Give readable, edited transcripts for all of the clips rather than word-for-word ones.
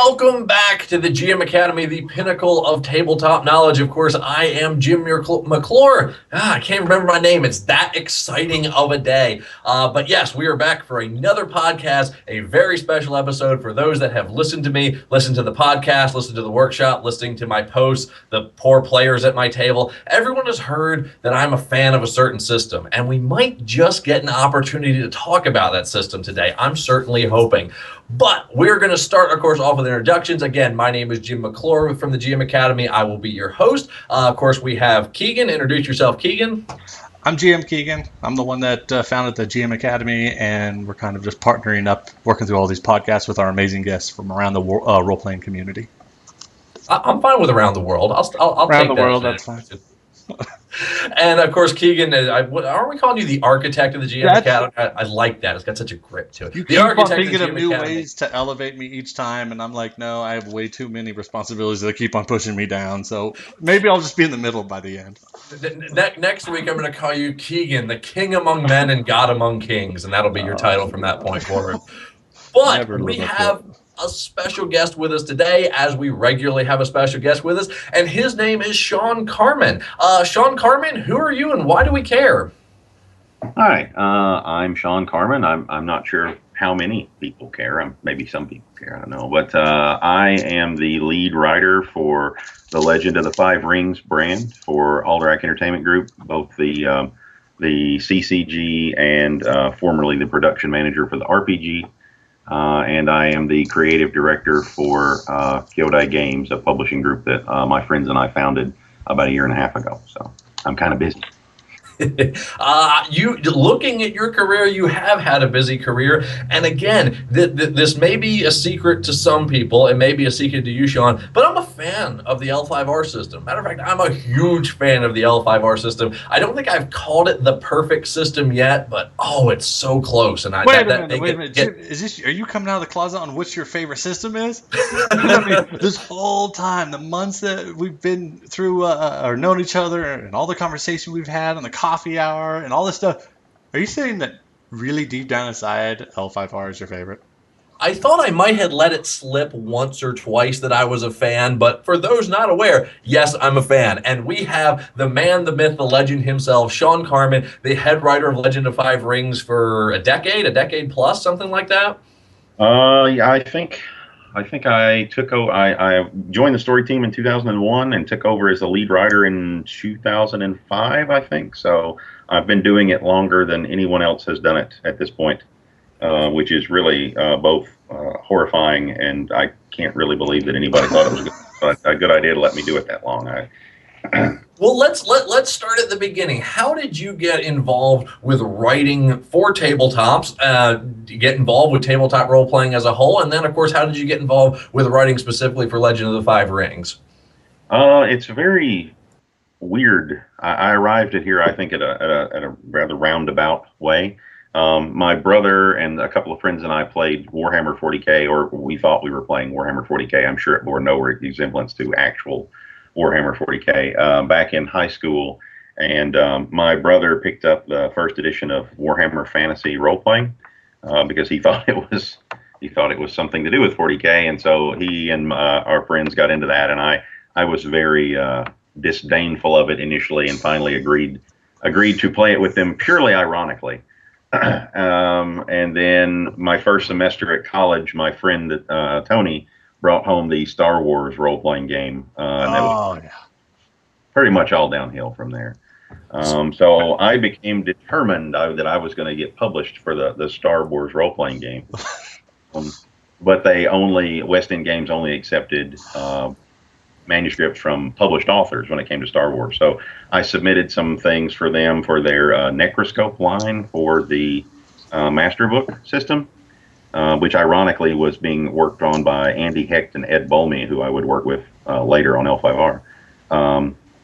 Welcome back to the GM Academy, the pinnacle of tabletop knowledge. Of course, I am Jim McClure. I can't remember my name. It's that exciting of a day. But yes, we are back for another podcast, a very special episode for those that have listened to me, listened to the podcast, listened to the workshop, listening to my posts, the poor players at my table. Everyone has heard that I'm a fan of a certain system, and we might just get an opportunity to talk about that system today. I'm certainly hoping. But we're going to start, of course, off with introductions. Again, my name is Jim McClure from the GM Academy. I will be your host. Of course, we have Keaggan. Introduce yourself, Keaggan. I'm GM Keaggan. I'm the one that founded the GM Academy, and we're kind of just partnering up, working through all these podcasts with our amazing guests from around the role-playing community. I'm fine with around the world. I'll around take the world, that's fine. And of course, Keaggan, aren't we calling you the architect of the GM Academy? I like that. It's got such a grip to it. You keep on thinking of new ways to elevate me each time, and I'm like, no, I have way too many responsibilities that keep on pushing me down. So maybe I'll just be in the middle by the end. Next week, I'm going to call you Keaggan, the king among men and god among kings, and that'll be your title from that point forward. But we have a special guest with us today, as we regularly have a special guest with us, and his name is Shawn Carmen. Shawn Carmen, who are you and why do we care? Hi, I'm Shawn Carmen. I'm not sure how many people care. Maybe some people care. I don't know. But I am the lead writer for the Legend of the Five Rings brand for Alderac Entertainment Group, both the CCG and formerly the production manager for the RPG. And I am the creative director for Kyodai Games, a publishing group that my friends and I founded about a year and a half ago. So I'm kind of busy. You looking at your career, you have had a busy career, and again, this may be a secret to some people, it may be a secret to you, Shawn, but I'm a fan of the L5R system. Matter of fact, I'm a huge fan of the L5R system. I don't think I've called it the perfect system yet, but it's so close. And wait a minute. Are you coming out of the closet on which your favorite system is? I mean, this whole time, the months that we've been through or known each other, and all the conversation we've had on the coffee hour and all this stuff, are you saying that really deep down inside L5R is your favorite? I thought I might have let it slip once or twice that I was a fan, but for those not aware, yes, I'm a fan. And we have the man, the myth, the legend himself, Shawn Carmen, the head writer of Legend of Five Rings for a decade plus, something like that. Yeah, I think I took over. I joined the story team in 2001 and took over as the lead writer in 2005, I think. So I've been doing it longer than anyone else has done it at this point, which is really both horrifying, and I can't really believe that anybody thought it was a good idea to let me do it that long. Well, let's start at the beginning. How did you get involved with writing for tabletops? Get involved with tabletop role playing as a whole, and then, of course, how did you get involved with writing specifically for Legend of the Five Rings? It's very weird. I arrived at here, I think, at a rather roundabout way. My brother and a couple of friends and I played Warhammer 40K, or we thought we were playing Warhammer 40K. I'm sure it bore no resemblance to actual Warhammer 40K back in high school, and my brother picked up the first edition of Warhammer Fantasy Role-Playing because he thought it was something to do with 40K, and so he and our friends got into that, and I was very disdainful of it initially, and finally agreed to play it with them purely ironically. And then my first semester at college, my friend Tony brought home the Star Wars role-playing game, and that was pretty much all downhill from there. So I became determined that I was going to get published for the Star Wars role-playing game. But West End Games only accepted manuscripts from published authors when it came to Star Wars. So I submitted some things for them for their Necroscope line for the Master Book system, which ironically was being worked on by Andy Hecht and Ed Bolmy, who I would work with later on L5R.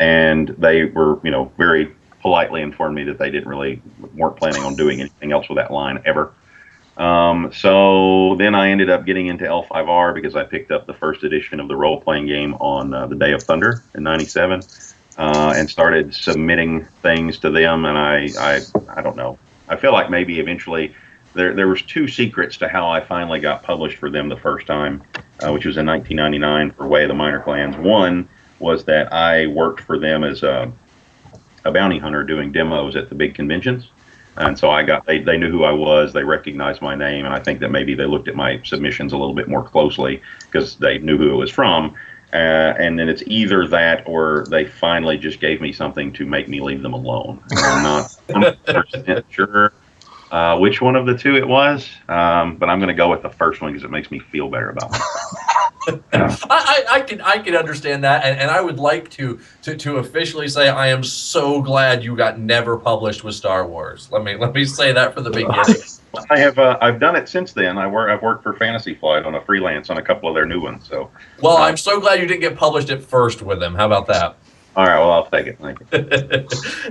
And they were, very politely informed me that they weren't planning on doing anything else with that line ever. So then I ended up getting into L5R because I picked up the first edition of the role-playing game on the Day of Thunder in '97, and started submitting things to them. And I don't know. I feel like maybe eventually there was two secrets to how I finally got published for them the first time. which was in 1999 for Way of the Minor Clans. One was that I worked for them as a bounty hunter doing demos at the big conventions. And so they knew who I was, they recognized my name, and I think that maybe they looked at my submissions a little bit more closely because they knew who it was from. And then it's either that or they finally just gave me something to make me leave them alone. And I'm not 100% sure which one of the two it was, but I'm going to go with the first one because it makes me feel better about it. I can understand that, and I would like to officially say I am so glad you got never published with Star Wars. Let me say that from the beginning. I've done it since then. I've worked for Fantasy Flight on a freelance on a couple of their new ones. So well, I'm so glad you didn't get published at first with them. How about that? All right, well, I'll take it. Thank you.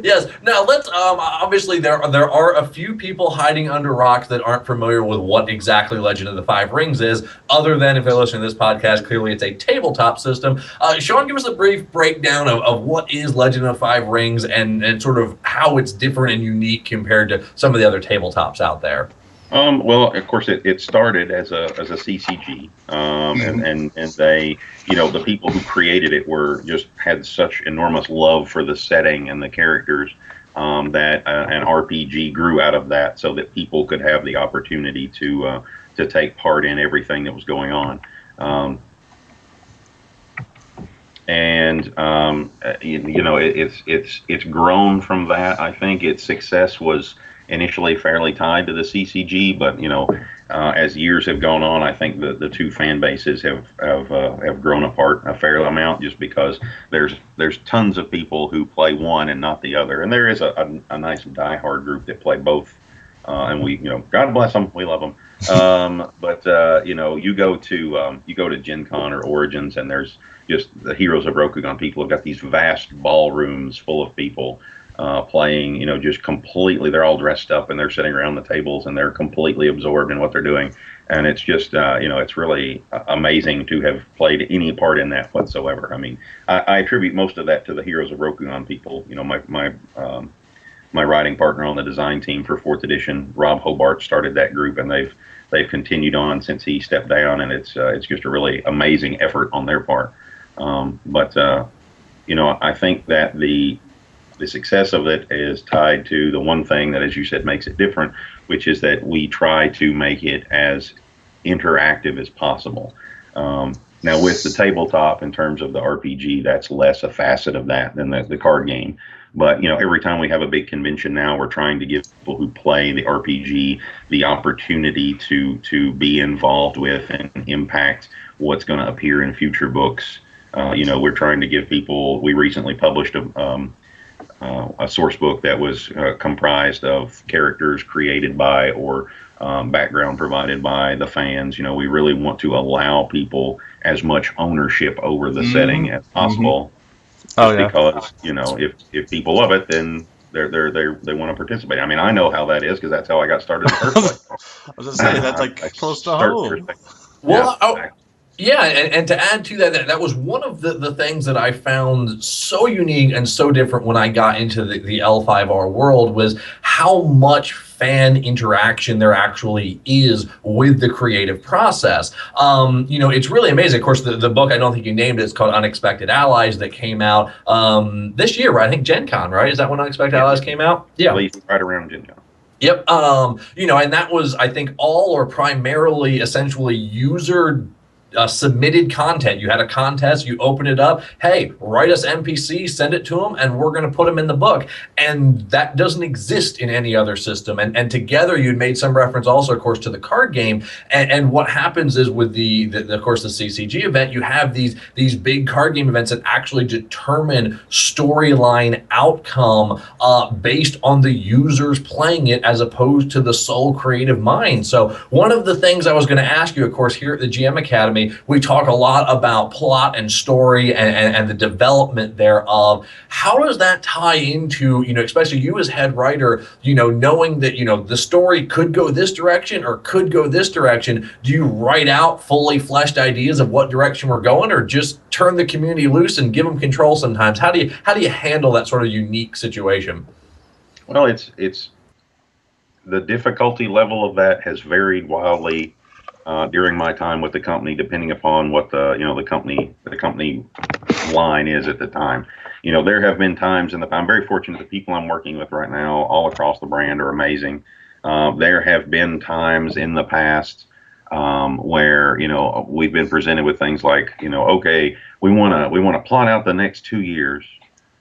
Yes. Now let's. Obviously, there are a few people hiding under rocks that aren't familiar with what exactly Legend of the Five Rings is. Other than if they're listening to this podcast, clearly it's a tabletop system. Shawn, give us a brief breakdown of what is Legend of the Five Rings and sort of how it's different and unique compared to some of the other tabletops out there. Well, of course, it started as a CCG, and they, the people who created it had such enormous love for the setting and the characters that an RPG grew out of that, so that people could have the opportunity to take part in everything that was going on. It's grown from that. I think its success was initially fairly tied to the CCG, but as years have gone on, I think the two fan bases have grown apart a fair amount, just because there's tons of people who play one and not the other, and there is a nice diehard group that play both, and we God bless them, we love them. But you go to Gen Con or Origins, and there's just the Heroes of Rokugan people have got these vast ballrooms full of people playing, just completely. They're all dressed up and they're sitting around the tables and they're completely absorbed in what they're doing. And it's just, it's really amazing to have played any part in that whatsoever. I mean, I attribute most of that to the Heroes of Rokugan people. My writing partner on the design team for 4th edition, Rob Hobart, started that group, and they've continued on since he stepped down, and it's just a really amazing effort on their part. I think that the success of it is tied to the one thing that, as you said, makes it different, which is that we try to make it as interactive as possible. Now, with the tabletop, in terms of the RPG, that's less a facet of that than the card game. But every time we have a big convention now, we're trying to give people who play the RPG the opportunity to be involved with and impact what's going to appear in future books. We're trying to give people. We recently published a source book that was comprised of characters created by or background provided by the fans. We really want to allow people as much ownership over the setting as possible. Because if people love it, then they want to participate. I mean, I know how that is because that's how I got started in the first place. I was going to say that's like close to home. Well, yeah, and to add to that was one of the things that I found so unique and so different when I got into the L5R world was how much fan interaction there actually is with the creative process. It's really amazing. Of course, the book, I don't think you named it, it's called Unexpected Allies, that came out this year, right? I think Gen Con, right? Is that when Unexpected Allies came out? Yeah. Right around Gen Con. Yep. And that was, I think, all or primarily essentially user submitted content. You had a contest, you open it up, hey, write us NPC, send it to them, and we're going to put them in the book. And that doesn't exist in any other system. And together, you'd made some reference also, of course, to the card game. And what happens is with of course, the CCG event, you have these big card game events that actually determine storyline outcome based on the users playing it, as opposed to the sole creative mind. So one of the things I was going to ask you, of course, here at the GM Academy, we talk a lot about plot and story and the development thereof. How does that tie into, especially you as head writer, knowing that, the story could go this direction or could go this direction? Do you write out fully fleshed ideas of what direction we're going, or just turn the community loose and give them control sometimes? How do you handle that sort of unique situation? Well, it's the difficulty level of that has varied wildly during my time with the company, depending upon what the company line is at the time. There have been times I'm very fortunate. The people I'm working with right now, all across the brand, are amazing. There have been times in the past where we've been presented with things like, okay, we want to plot out the next 2 years,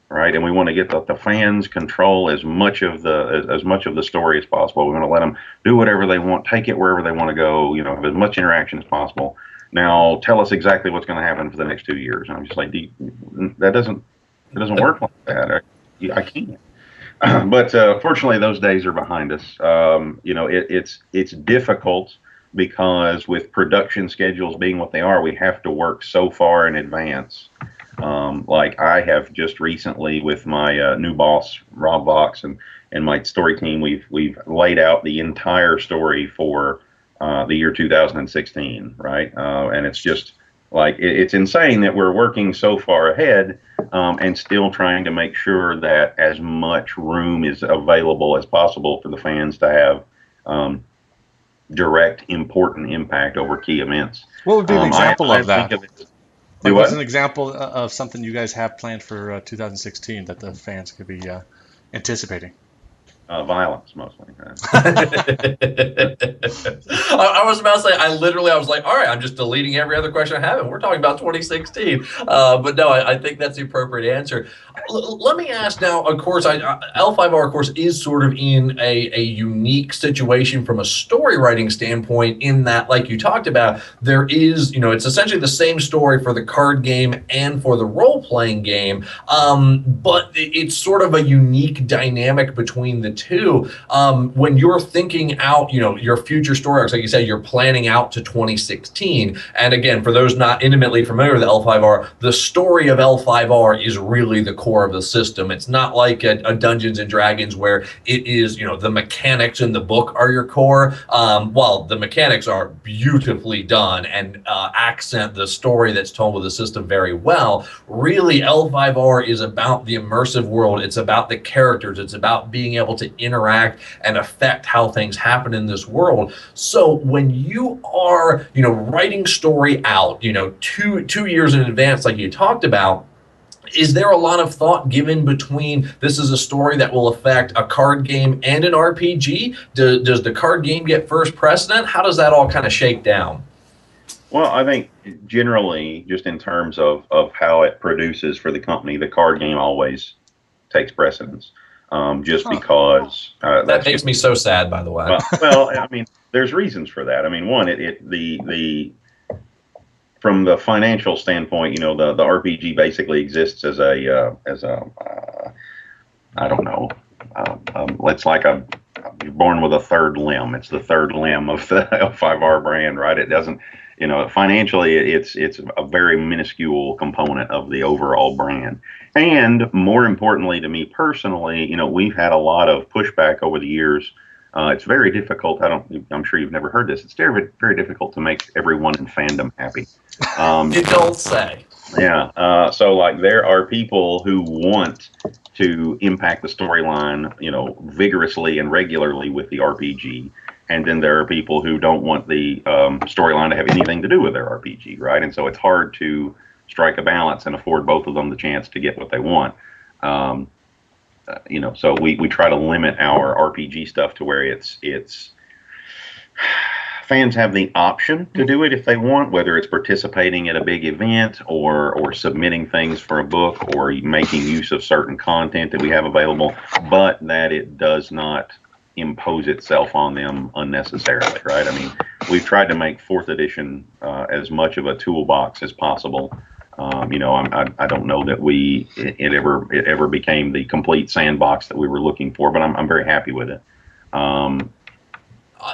right? And we want to get the fans control as much of the story as possible. We want to let them do whatever they want, take it wherever they want to go, have as much interaction as possible. Now tell us exactly what's going to happen for the next 2 years. And I'm just like, that doesn't work like that. I can't. But fortunately, those days are behind us. It's difficult because with production schedules being what they are, we have to work so far in advance. Like I have just recently with my new boss, Rob Vox, and my story team, we've laid out the entire story for the year 2016, right? And it's just like it's insane that we're working so far ahead and still trying to make sure that as much room is available as possible for the fans to have direct, important impact over key events. What would be an example of that? What's an What? example of something you guys have planned for 2016 that the fans could be anticipating? Violence, mostly. I was about to say, I was like, all right, I'm just deleting every other question I have, and we're talking about 2016. But no, I think that's the appropriate answer. Let me ask now, of course, L5R, of course, is sort of in a unique situation from a story writing standpoint in that, like you talked about, there is, it's essentially the same story for the card game and for the role-playing game, but it's sort of a unique dynamic between the two. When you're thinking out, your future story arcs, like you said, you're planning out to 2016. And again, for those not intimately familiar with L5R, the story of L5R is really the core of the system. It's not like a Dungeons and Dragons where it is, the mechanics in the book are your core. While the mechanics are beautifully done and accent the story that's told with the system very well, really L5R is about the immersive world. It's about the characters. It's about being able to interact and affect how things happen in this world. So when you are, writing story out, 2 years in advance, like you talked about, is there a lot of thought given between this is a story that will affect a card game and an RPG? Does the card game get first precedent? How does that all kind of shake down? Well, I think generally, just in terms of how it produces for the company, the card game always takes precedence. Just because that makes me so sad, by the way. Well, I mean, there's reasons for that. I mean, one, from the financial standpoint, the RPG basically exists as a I don't know, it's like you're born with a third limb. It's the third limb of the L5R brand, right? It doesn't, financially, it's a very minuscule component of the overall brand. And more importantly to me personally, we've had a lot of pushback over the years. It's very difficult. I'm sure you've never heard this. It's very, very difficult to make everyone in fandom happy. You don't say. Yeah. So like there are people who want to impact the storyline, vigorously and regularly with the RPG. And then there are people who don't want the storyline to have anything to do with their RPG, right? And so it's hard to strike a balance and afford both of them the chance to get what they want. So we try to limit our RPG stuff to where it's fans have the option to do it if they want, whether it's participating at a big event or submitting things for a book or making use of certain content that we have available, but that it does not impose itself on them unnecessarily, right? I mean, we've tried to make 4th edition as much of a toolbox as possible. I don't know that it ever became the complete sandbox that we were looking for, but I'm very happy with it.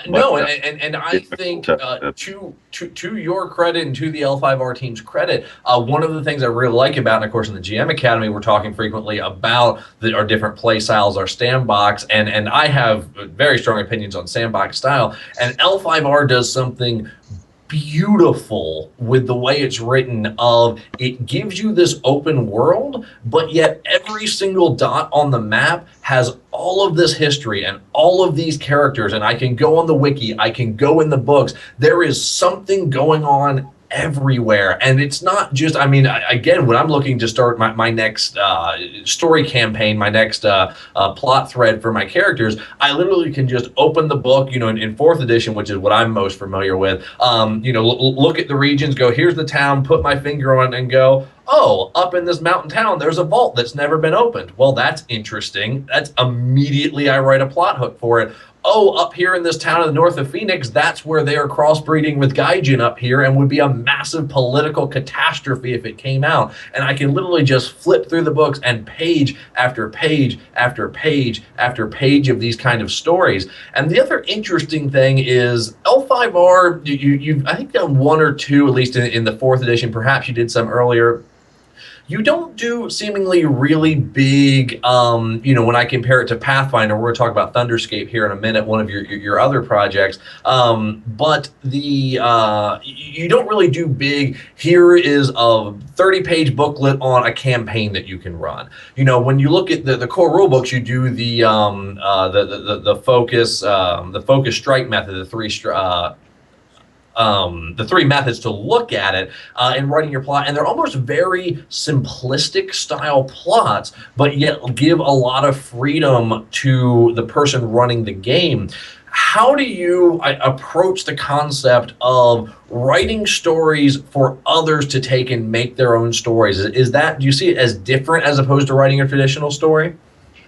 No, and I think to your credit and to the L5R team's credit, one of the things I really like about, and of course in the GM Academy, we're talking frequently about our different play styles, our sandbox, and I have very strong opinions on sandbox style, and L5R does something beautiful with the way it's written. Of it gives you this open world, but yet every single dot on the map has all of this history and all of these characters, and I can go on the wiki, I can go in the books. There is something going on everywhere, and it's not just, I mean, again, when I'm looking to start my next story campaign, my next plot thread for my characters, I literally can just open the book, in fourth edition, which is what I'm most familiar with. Look at the regions, go, here's the town, put my finger on it, and go, oh, up in this mountain town, there's a vault that's never been opened. Well, that's interesting. That's immediately I write a plot hook for it. Oh, up here in this town in the north of Phoenix, that's where they are crossbreeding with Gaijin up here, and would be a massive political catastrophe if it came out. And I can literally just flip through the books, and page after page after page after page of these kind of stories. And the other interesting thing is L5R, you've I think done one or two, at least in the fourth edition. Perhaps you did some earlier. You don't do seemingly really big, when I compare it to Pathfinder. We're going to talk about Thunderscape here in a minute, one of your other projects. But you don't really do big. Here is a 30-page booklet on a campaign that you can run. When you look at the core rule books, you do the focus strike method, the three methods to look at it in writing your plot, and they're almost very simplistic style plots, but yet give a lot of freedom to the person running the game. How do you approach the concept of writing stories for others to take and make their own stories? Do you see it as different as opposed to writing a traditional story?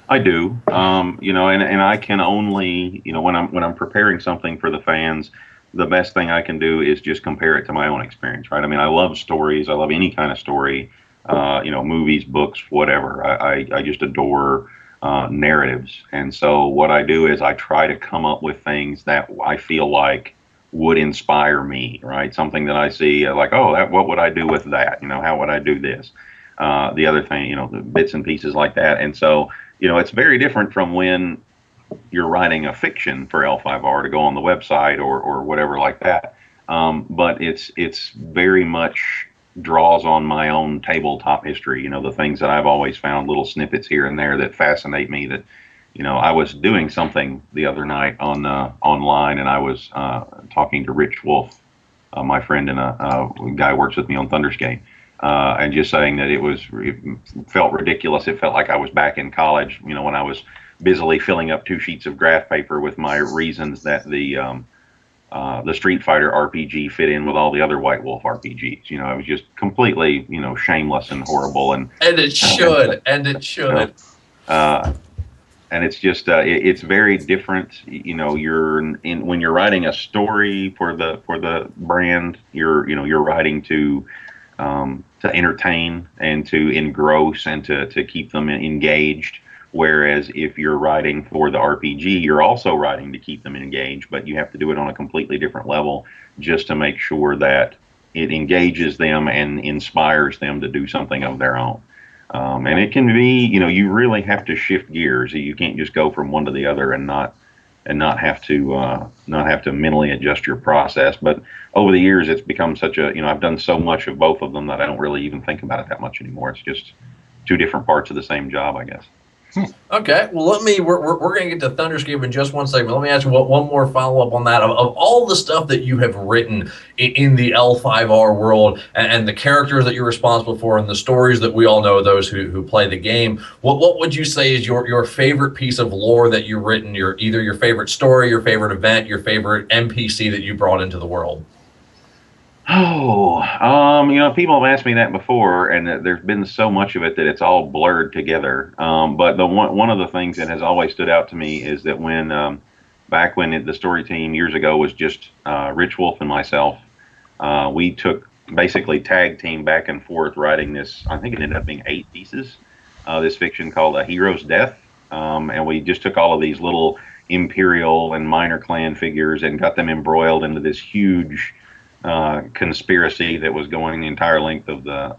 I do, and I can only, when I'm preparing something for the fans, the best thing I can do is just compare it to my own experience, right? I mean, I love stories. I love any kind of story, movies, books, whatever. I just adore narratives. And so what I do is I try to come up with things that I feel like would inspire me, right? Something that I see like, oh, what would I do with that? How would I do this? The other thing, the bits and pieces like that. And so, it's very different from when you're writing a fiction for L5R to go on the website or whatever like that. But it's very much draws on my own tabletop history, the things that I've always found, little snippets here and there that fascinate me. That, I was doing something the other night on online, and I was talking to Rich Wolf, my friend, and a guy who works with me on Thunderscape, and just saying that it felt ridiculous. It felt like I was back in college, when I was busily filling up 2 sheets of graph paper with my reasons that the Street Fighter RPG fit in with all the other White Wolf RPGs. It was just completely, shameless and horrible. And it should. And it's just, it's very different. When you're writing a story for the brand, you're writing to entertain and to engross and to keep them engaged. Whereas if you're writing for the RPG, you're also writing to keep them engaged, but you have to do it on a completely different level just to make sure that it engages them and inspires them to do something of their own. And it can be, you really have to shift gears. You can't just go from one to the other and not have to mentally adjust your process. But over the years, it's become such a, I've done so much of both of them that I don't really even think about it that much anymore. It's just 2 different parts of the same job, I guess. Okay, well, we're going to get to Thunderscape in just one second. Let me ask you one more follow-up on that. Of all the stuff that you have written in the L5R world, and the characters that you're responsible for, and the stories that we all know, those who play the game, what would you say is your favorite piece of lore that you've written, either your favorite story, your favorite event, your favorite NPC that you brought into the world? People have asked me that before, and there's been so much of it that it's all blurred together. But one of the things that has always stood out to me is that back when the story team years ago was just Rich Wolf and myself, we took basically tag team back and forth writing this. I think it ended up being 8 pieces. This fiction called A Hero's Death, and we just took all of these little Imperial and minor clan figures and got them embroiled into this huge conspiracy that was going the entire length of the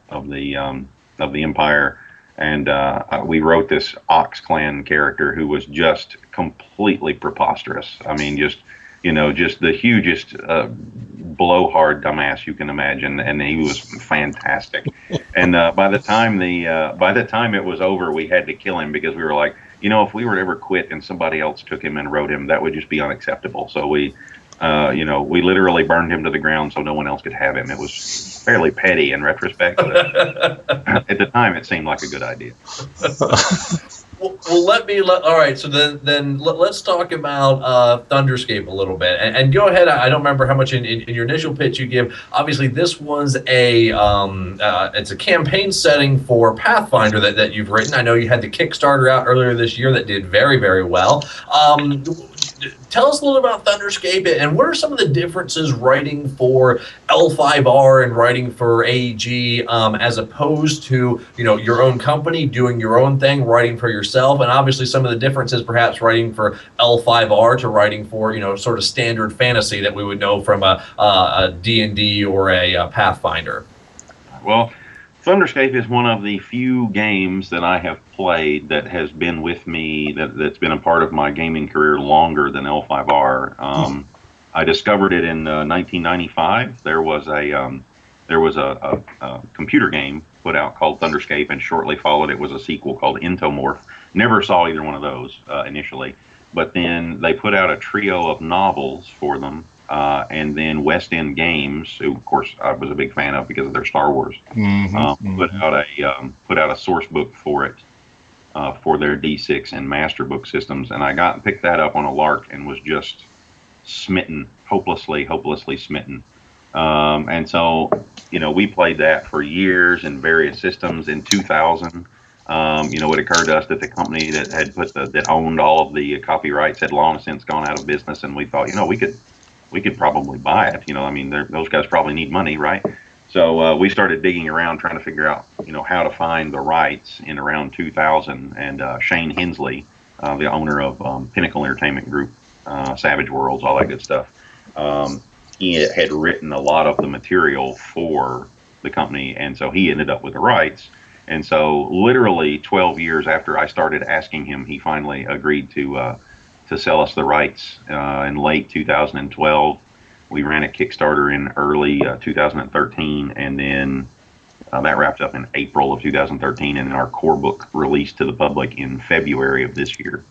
empire, and we wrote this Ox Clan character who was just completely preposterous. I mean, just just the hugest blowhard dumbass you can imagine, and he was fantastic. And by the time it was over, we had to kill him because we were like, if we were to ever quit and somebody else took him and wrote him, that would just be unacceptable. So we literally burned him to the ground so no one else could have him. It was fairly petty in retrospect, but at the time it seemed like a good idea. Well, all right. So then let's talk about Thunderscape a little bit, and go ahead. I don't remember how much in your initial pitch you give. Obviously, this was it's a campaign setting for Pathfinder that you've written. I know you had the Kickstarter out earlier this year that did very, very well. Tell us a little about Thunderscape, and what are some of the differences writing for L5R and writing for AEG as opposed to your own company doing your own thing, writing for yourself, and obviously some of the differences perhaps writing for L5R to writing for sort of standard fantasy that we would know from a D&D or a Pathfinder. Well, Thunderscape is one of the few games that I have played that has been with me, that's been a part of my gaming career longer than L5R. I discovered it in 1995. There was a computer game put out called Thunderscape, and shortly followed it was a sequel called Entomorph. Never saw either one of those initially, but then they put out a trio of novels for them. And then West End Games, who of course I was a big fan of because of their Star Wars, put out a source book for it for their D6 and Master Book systems, and I picked that up on a lark and was just smitten, hopelessly smitten. And so we played that for years in various systems. In 2000, it occurred to us that the company that had that owned all of the copyrights had long since gone out of business, and we thought we could probably buy it. Those guys probably need money, right? So we started digging around trying to figure out, how to find the rights in around 2000. And Shane Hensley, the owner of Pinnacle Entertainment Group, Savage Worlds, all that good stuff, he had written a lot of the material for the company, and so he ended up with the rights. And so literally 12 years after I started asking him, he finally agreed to sell us the rights in late 2012. We ran a Kickstarter in early 2013, and then that wrapped up in April of 2013, and then our core book released to the public in February of this year.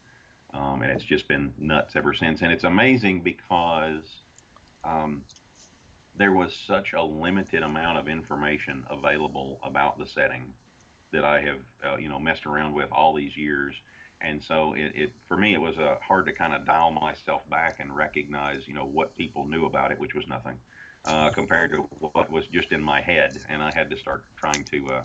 And it's just been nuts ever since. And it's amazing because there was such a limited amount of information available about the setting that I have messed around with all these years. And so for me, it was hard to kind of dial myself back and recognize, what people knew about it, which was nothing, compared to what was just in my head. And I had to start trying to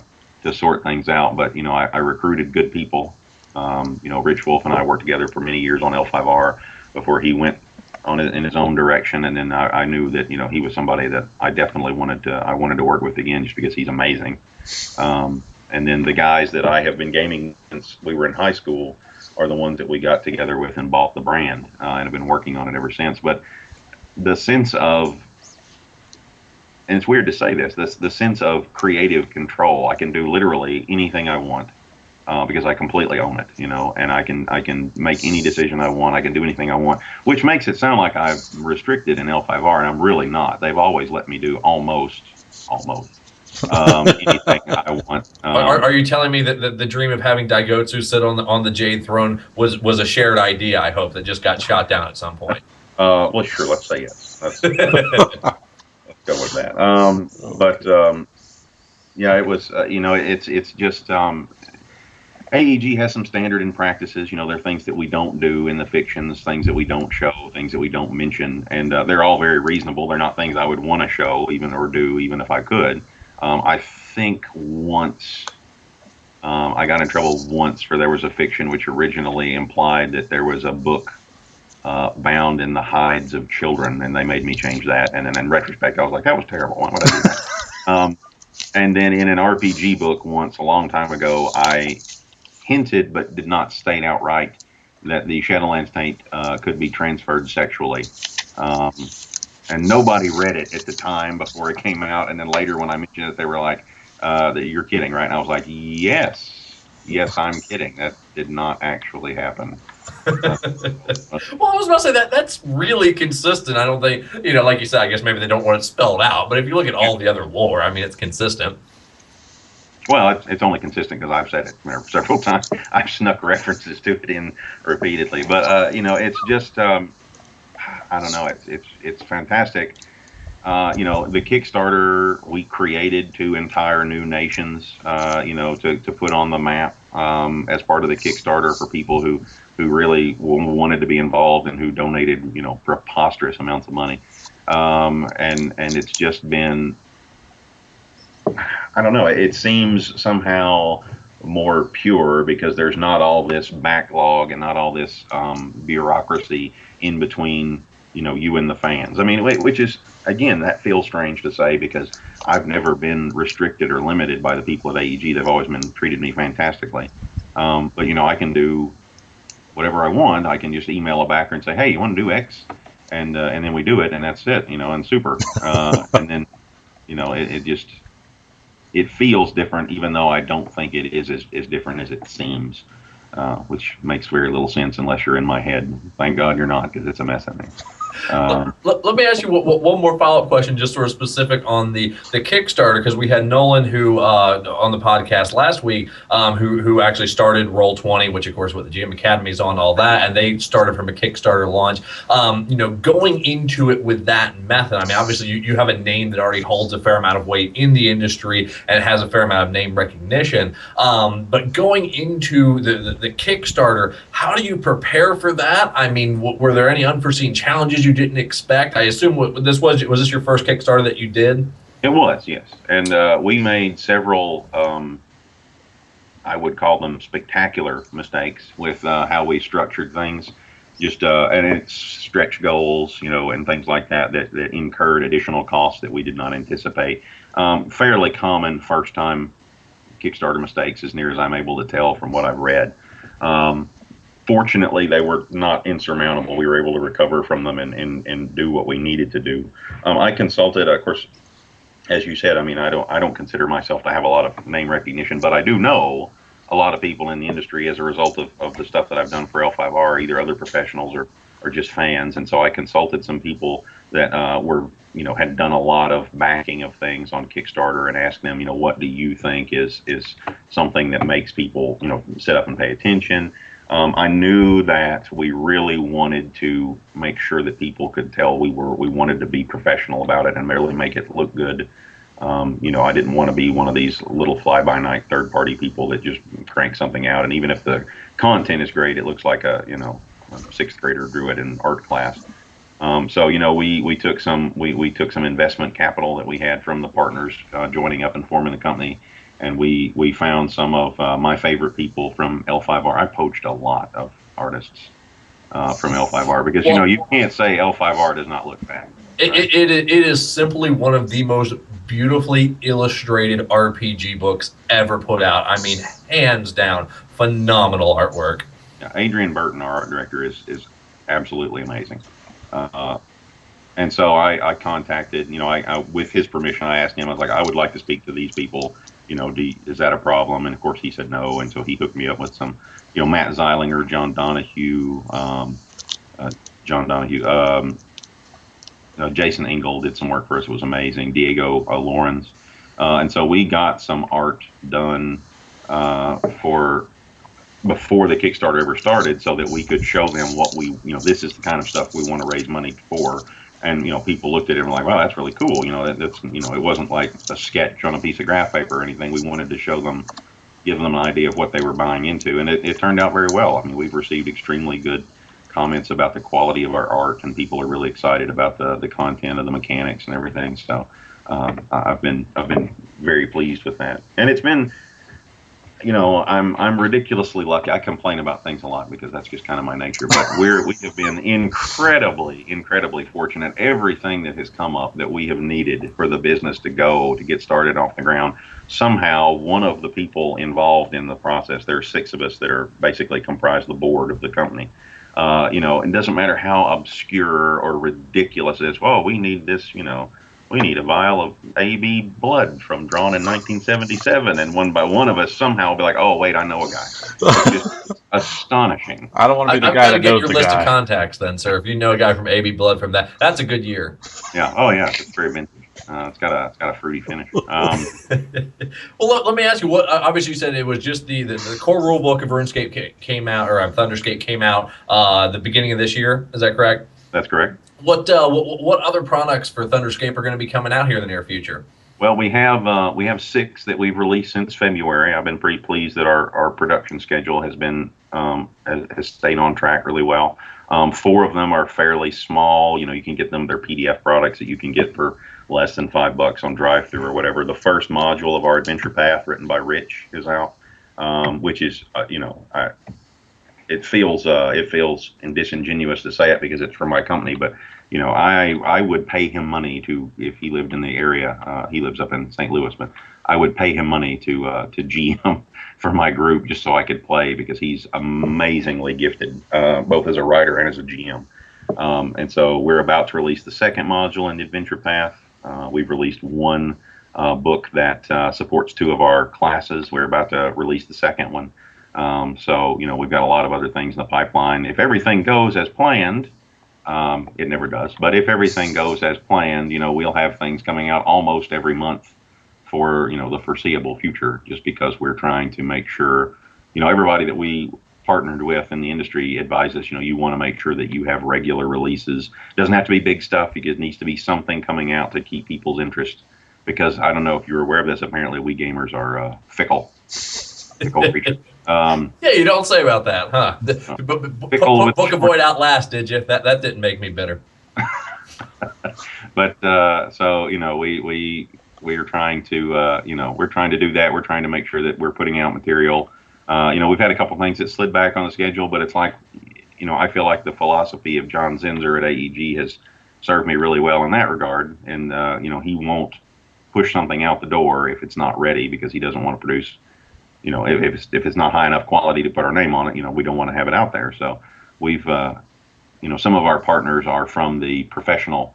sort things out. But, I recruited good people. Rich Wolf and I worked together for many years on L5R before he went in his own direction. And then I knew that, he was somebody that I definitely wanted to work with again, just because he's amazing. And then the guys that I have been gaming since we were in high school are the ones that we got together with and bought the brand, and have been working on it ever since. But the sense of, and it's weird to say this, the sense of creative control. I can do literally anything I want because I completely own it, and I can make any decision I want. I can do anything I want, which makes it sound like I'm restricted in L5R, and I'm really not. They've always let me do almost anything I want. Are you telling me that the dream of having Daigotsu sit on the Jade Throne was a shared idea? I hope that just got shot down at some point. Well, sure. Let's say yes. Let's go with that. Yeah, it was. It's just AEG has some standard and practices. There are things that we don't do in the fictions, things that we don't show, things that we don't mention, and they're all very reasonable. They're not things I would want to show or do even if I could. I think once I got in trouble once for there was a fiction which originally implied that there was a book bound in the hides of children, and they made me change that. And then in retrospect, I was like, that was terrible. Why would I do that? And then in an RPG book once, a long time ago, I hinted but did not state outright that the Shadowlands taint could be transferred sexually. And nobody read it at the time before it came out. And then later when I mentioned it, they were like, you're kidding, right? And I was like, yes, I'm kidding. That did not actually happen. Well, I was about to say that's really consistent. I don't think, like you said, I guess maybe they don't want it spelled out, but if you look at all the other lore, I mean, it's consistent. Well, it's only consistent because I've said it several times. I've snuck references to it in repeatedly, but it's just I don't know. It's fantastic. The Kickstarter, we created two entire new nations, to put on the map as part of the Kickstarter for people who really wanted to be involved and who donated, preposterous amounts of money. And it's just been, I don't know, it seems somehow more pure because there's not all this backlog and not all this bureaucracy in between, you and the fans. I mean, which is, again, that feels strange to say because I've never been restricted or limited by the people at AEG. They've always treated me fantastically. But I can do whatever I want. I can just email a backer and say, hey, you want to do X? And then we do it, and that's it, and super. And then, it just, it feels different, even though I don't think it is as different as it seems, which makes very little sense unless you're in my head. Thank God you're not, because it's a mess in there. Let me ask you one more follow-up question, just sort of specific on the Kickstarter, because we had Nolan who on the podcast last week, who actually started Roll20, which of course what the GM Academy is on, all that, and they started from a Kickstarter launch. Going into it with that method, I mean, obviously you have a name that already holds a fair amount of weight in the industry and it has a fair amount of name recognition. But going into the Kickstarter, how do you prepare for that? I mean, were there any unforeseen challenges you didn't expect? I assume was this your first Kickstarter that you did? It was, yes. And we made several, I would call them spectacular mistakes with how we structured things. Just and it's stretch goals, and things like that incurred additional costs that we did not anticipate. Fairly common first time Kickstarter mistakes, as near as I'm able to tell from what I've read. Fortunately, they were not insurmountable. We were able to recover from them and do what we needed to do. I consulted, of course, as you said. I mean, I don't consider myself to have a lot of name recognition, but I do know a lot of people in the industry as a result of the stuff that I've done for L5R, either other professionals or just fans. And so I consulted some people that had done a lot of backing of things on Kickstarter and asked them, what do you think is something that makes people, sit up and pay attention? I knew that we really wanted to make sure that people could tell we wanted to be professional about it and really make it look good. I didn't want to be one of these little fly-by-night third-party people that just crank something out. And even if the content is great, it looks like a sixth grader drew it in art class. So we took some investment capital that we had from the partners joining up and forming the company. And we found some of my favorite people from L5R. I poached a lot of artists from L5R because, you can't say L5R does not look bad. Right? It is simply one of the most beautifully illustrated RPG books ever put out. I mean, hands down, phenomenal artwork. Yeah, Adrian Burton, our art director, is absolutely amazing. And so I contacted, with his permission, I asked him, I was like, I would like to speak to these people. Is that a problem? And of course he said no. And so he hooked me up with some, Matt Zeilinger, Jason Engel did some work for us. It was amazing. Diego Lawrence. And so we got some art done before the Kickstarter ever started so that we could show them what this is the kind of stuff we want to raise money for. And, people looked at it and were like, wow, that's really cool. That's it wasn't like a sketch on a piece of graph paper or anything. We wanted to show them, give them an idea of what they were buying into. And it turned out very well. I mean, we've received extremely good comments about the quality of our art, and people are really excited about the content of the mechanics and everything. So I've been very pleased with that. And it's been, I'm ridiculously lucky. I complain about things a lot because that's just kind of my nature. But we have been incredibly fortunate. Everything that has come up that we have needed for the business to get started off the ground, somehow one of the people involved in the process, there are 6 of us that are basically comprise the board of the company. It doesn't matter how obscure or ridiculous it is. Oh, we need this, we need a vial of AB blood drawn in 1977, and one by one of us somehow will be like, oh, wait, I know a guy. astonishing. I don't want to be the I've guy got to that get knows your the list of guy. contacts then, sir. If you know a guy from AB Blood from that's a good year. Yeah. Oh yeah. It's very vintage. It's got a fruity finish. Well, let me ask you. What obviously you said it was just the core rule book of RuneScape came out, or Thunderscape came out the beginning of this year. Is that correct? That's correct. What other products for Thunderscape are going to be coming out here in the near future? Well, we have 6 that we've released since February. I've been pretty pleased that our production schedule has been has stayed on track really well. 4 of them are fairly small. You know, you can get them. They're PDF products that you can get for less than $5 on drive-through or whatever. The first module of our Adventure Path, written by Rich, is out, which is it feels disingenuous to say it because it's from my company, but I would pay him money to, if he lived in the area. He lives up in St. Louis, but I would pay him money to GM for my group just so I could play, because he's amazingly gifted, both as a writer and as a GM. And so we're about to release the second module in the Adventure Path. We've released one book that supports 2 of our classes. We're about to release the second one. So we've got a lot of other things in the pipeline. If everything goes as planned, it never does, but if everything goes as planned, we'll have things coming out almost every month for the foreseeable future, just because we're trying to make sure everybody that we partnered with in the industry advises you want to make sure that you have regular releases. It doesn't have to be big stuff. It needs to be something coming out to keep people's interest, because I don't know if you're aware of this, apparently we gamers are fickle creatures. Yeah, you don't say about that, huh? Book Avoid Outlast, did you? That didn't make me bitter. But so we are trying to we're trying to do that. We're trying to make sure that we're putting out material. We've had a couple things that slid back on the schedule, but it's like I feel like the philosophy of John Zinser at AEG has served me really well in that regard. And he won't push something out the door if it's not ready, because he doesn't want to produce. If it's not high enough quality to put our name on it, we don't want to have it out there. So we've, some of our partners are from the professional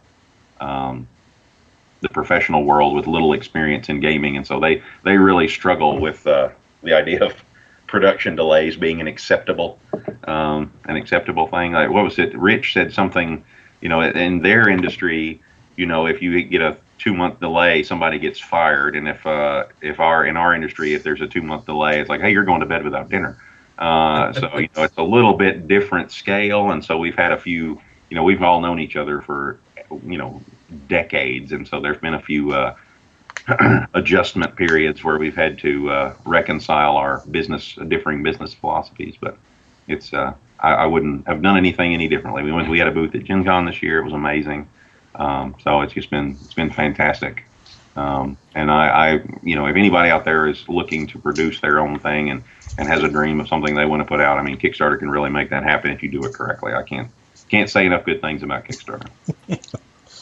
world with little experience in gaming, and so they really struggle with the idea of production delays being an acceptable thing. Like, what was it? Rich said something, in their industry, if you get a 2-month delay, somebody gets fired. And if in our industry, if there's a 2-month delay, it's like, hey, you're going to bed without dinner. So it's a little bit different scale. And so we've had a few, we've all known each other for decades, and so there's been a few adjustment periods where we've had to reconcile our differing business philosophies. But it's I wouldn't have done anything any differently. We had a booth at Gen Con this year. It was amazing. So it's been fantastic. And I if anybody out there is looking to produce their own thing and has a dream of something they want to put out, I mean, Kickstarter can really make that happen if you do it correctly. I can't say enough good things about Kickstarter.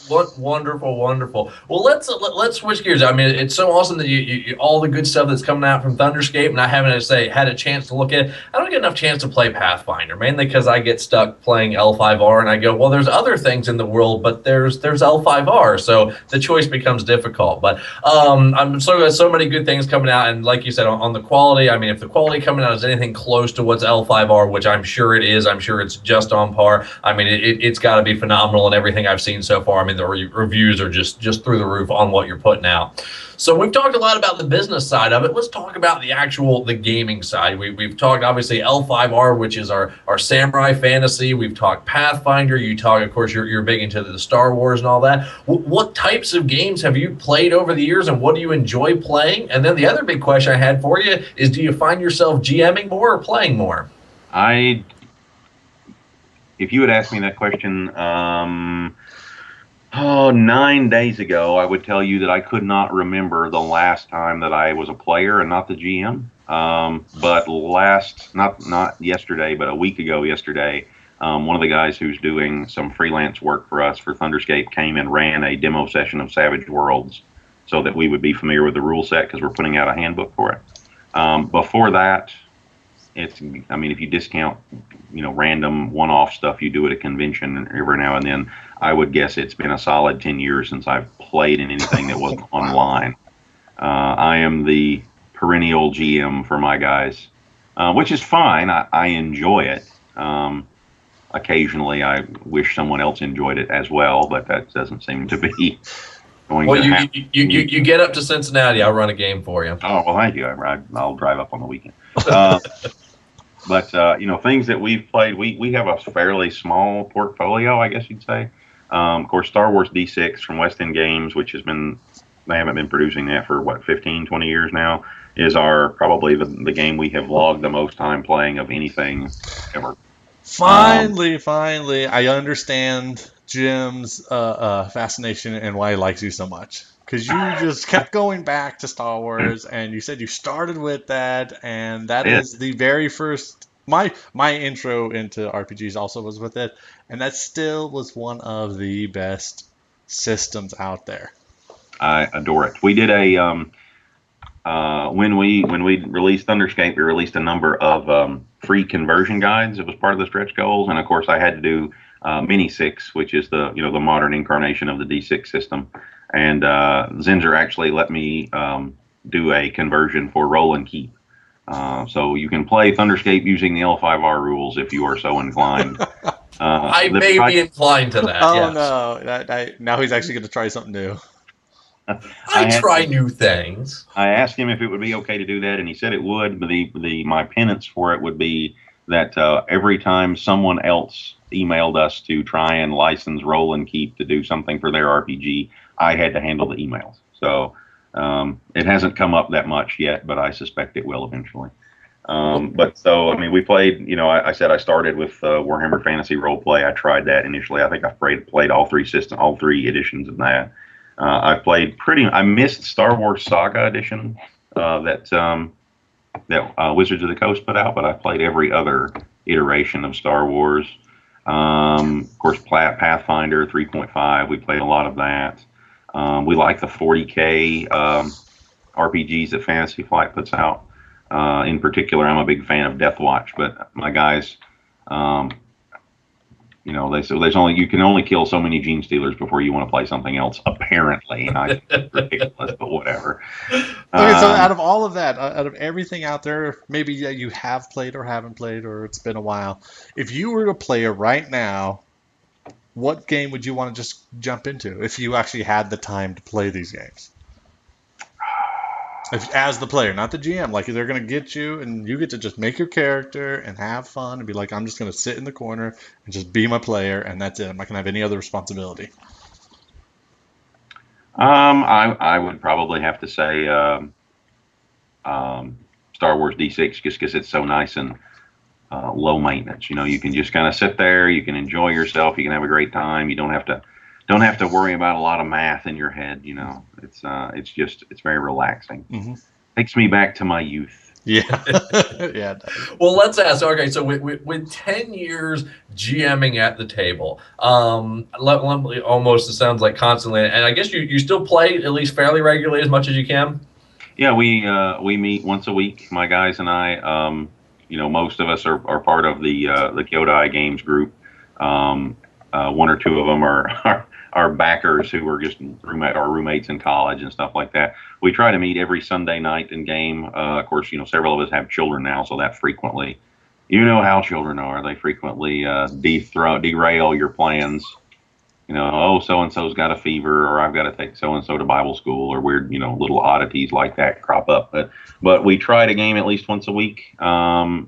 What wonderful. Well, let's switch gears. I mean, it's so awesome that you all the good stuff that's coming out from Thunderscape, and I haven't had a chance to look at it. I don't get enough chance to play Pathfinder, mainly because I get stuck playing L5R, and I go, well, there's other things in the world, but there's L5R, so the choice becomes difficult. But I'm so many good things coming out, and like you said, on the quality, I mean, if the quality coming out is anything close to what's L5R, which I'm sure it is, I'm sure it's just on par. I mean, it's got to be phenomenal in everything I've seen so far. I mean, the reviews are just through the roof on what you're putting out. So we've talked a lot about the business side of it. Let's talk about the gaming side. We've talked obviously L5R, which is our samurai fantasy. We've talked Pathfinder. You talk, of course, you're big into the Star Wars and all that. What types of games have you played over the years, and what do you enjoy playing? And then the other big question I had for you is, do you find yourself GMing more or playing more? If you had asked me that question 9 days ago, I would tell you that I could not remember the last time that I was a player and not the GM. But not yesterday, but a week ago yesterday, one of the guys who's doing some freelance work for us for Thunderscape came and ran a demo session of Savage Worlds so that we would be familiar with the rule set, because we're putting out a handbook for it. Before that, if you discount, random one-off stuff you do at a convention every now and then, I would guess it's been a solid 10 years since I've played in anything that wasn't online. I am the perennial GM for my guys. which is fine. I enjoy it. Occasionally, I wish someone else enjoyed it as well, but that doesn't seem to be going Well, to happen. you get up to Cincinnati, I'll run a game for you. Oh, well, thank you. I'll drive up on the weekend. But things that we've played, we have a fairly small portfolio, I guess you'd say. Of course, Star Wars D6 from West End Games, which they haven't been producing that for 15, 20 years now, is probably the game we have logged the most time playing of anything ever. Finally, I understand Jim's fascination and why he likes you so much. Because you just kept going back to Star Wars, and you said you started with that, and that is the very first. My intro into RPGs also was with it, and that still was one of the best systems out there. I adore it. We did when we released Thunderscape, we released a number of free conversion guides. It was part of the stretch goals, and of course, I had to do Mini 6, which is the modern incarnation of the D6 system. And Zinzer actually let me do a conversion for roll and keep. So you can play Thunderscape using the L5R rules if you are so inclined. I may be inclined to that. Oh yes. no! Now he's actually going to try something new. I try new things. I asked him if it would be okay to do that, and he said it would. But my penance for it would be that every time someone else emailed us to try and license Roll and Keep to do something for their RPG, I had to handle the emails. So it hasn't come up that much yet, but I suspect it will eventually. We played. I said I started with Warhammer Fantasy Roleplay. I tried that initially. I think I played all three editions of that. I missed Star Wars Saga Edition that Wizards of the Coast put out, but I played every other iteration of Star Wars. Of course, Pathfinder 3.5. We played a lot of that. We like the 40K RPGs that Fantasy Flight puts out. In particular, I'm a big fan of Death Watch, but my guys, they say you can only kill so many Gene Stealers before you want to play something else. Apparently, and I think it's ridiculous, but whatever. Okay, so out of all of that, out of everything out there, maybe you have played or haven't played, or it's been a while. If you were to play it right now, what game would you want to just jump into if you actually had the time to play these games? As the player, not the GM. Like, they're going to get you, and you get to just make your character and have fun and be like, I'm just going to sit in the corner and just be my player, and that's it. I'm not going to have any other responsibility. I would probably have to say Star Wars D6, just because it's so nice and low maintenance. You can just kind of sit there. You can enjoy yourself. You can have a great time. You don't have to worry about a lot of math in your head. It's very relaxing. Mm-hmm. Takes me back to my youth. Yeah. Yeah. Well, let's ask. Okay, so with 10 years GMing at the table, almost it sounds like constantly, and I guess you still play at least fairly regularly as much as you can. Yeah, we meet once a week. My guys and I. Most of us are part of the Kyodai Games group. One or two of them are backers who were just roommates in college and stuff like that. We try to meet every Sunday night in game. Of course, several of us have children now, so that frequently, how children are. They frequently derail your plans. So and so's got a fever, or I've got to take so and so to Bible school, or weird, little oddities like that crop up. But we try to game at least once a week, we'll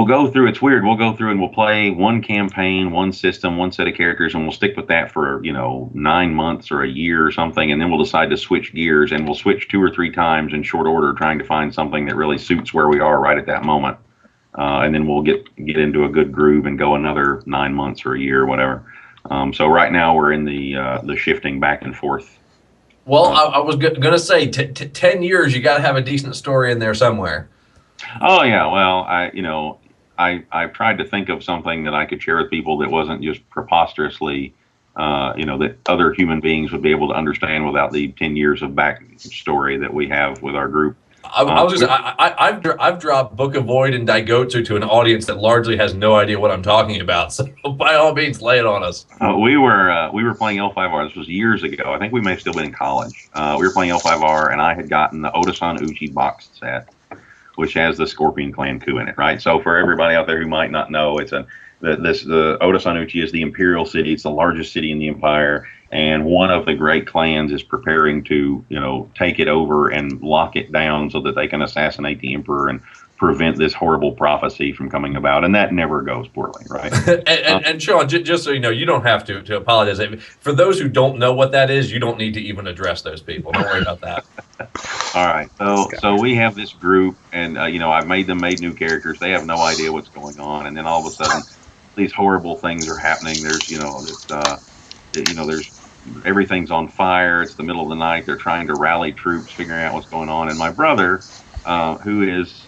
go through. It's weird. We'll go through and we'll play one campaign, one system, one set of characters, and we'll stick with that for 9 months or a year or something, and then we'll decide to switch gears, and we'll switch 2 or 3 times in short order, trying to find something that really suits where we are right at that moment. And then we'll get into a good groove and go another 9 months or a year or whatever. So right now we're in the shifting back and forth. Well, I was going to say 10 years, you got to have a decent story in there somewhere. Oh yeah, well, I've tried to think of something that I could share with people that wasn't just preposterously, that other human beings would be able to understand without the 10 years of backstory that we have with our group. I was just I've dropped Book of Void and Daigotsu to an audience that largely has no idea what I'm talking about. So by all means, lay it on us. We were playing L5R. This was years ago. I think we may have still been in college. We were playing L5R, and I had gotten the Odasan Uchi box set, which has the Scorpion Clan coup in it, right? So for everybody out there who might not know, the Odasan Uchi is the imperial city. It's the largest city in the empire, and one of the great clans is preparing to, take it over and lock it down so that they can assassinate the emperor and prevent this horrible prophecy from coming about. And that never goes poorly, right? and Shawn, just so you know, you don't have to apologize. For those who don't know what that is, you don't need to even address those people. Don't worry about that. All right. So we have this group, and I've made new characters. They have no idea what's going on, and then all of a sudden, these horrible things are happening. There's there's everything's on fire. It's the middle of the night. They're trying to rally troops, figuring out what's going on. And my brother, who is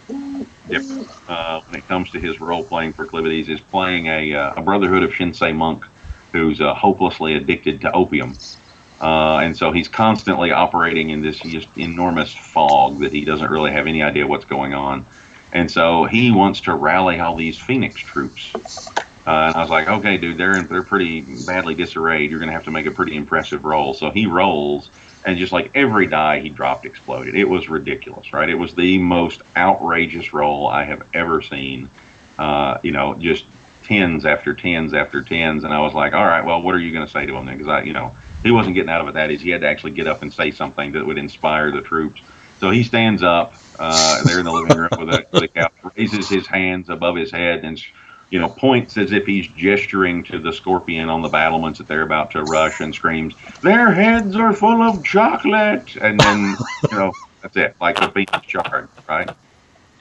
different when it comes to his role-playing proclivities, is playing a Brotherhood of Shinsei monk who's hopelessly addicted to opium. And so he's constantly operating in this just enormous fog that he doesn't really have any idea what's going on. And so he wants to rally all these Phoenix troops. And I was like, okay, dude, they're pretty badly disarrayed. You're going to have to make a pretty impressive roll. So he rolls, and just like every die he dropped exploded. It was ridiculous, right? It was the most outrageous roll I have ever seen. Just tens after tens after tens. And I was like, all right, well, what are you going to say to him then? Because he wasn't getting out of it that easy. He had to actually get up and say something that would inspire the troops. So he stands up there in the living room with a couch, raises his hands above his head, and points as if he's gesturing to the Scorpion on the battlements that they're about to rush, and screams, "Their heads are full of chocolate!" And then, that's it, like the Phoenix charge, right?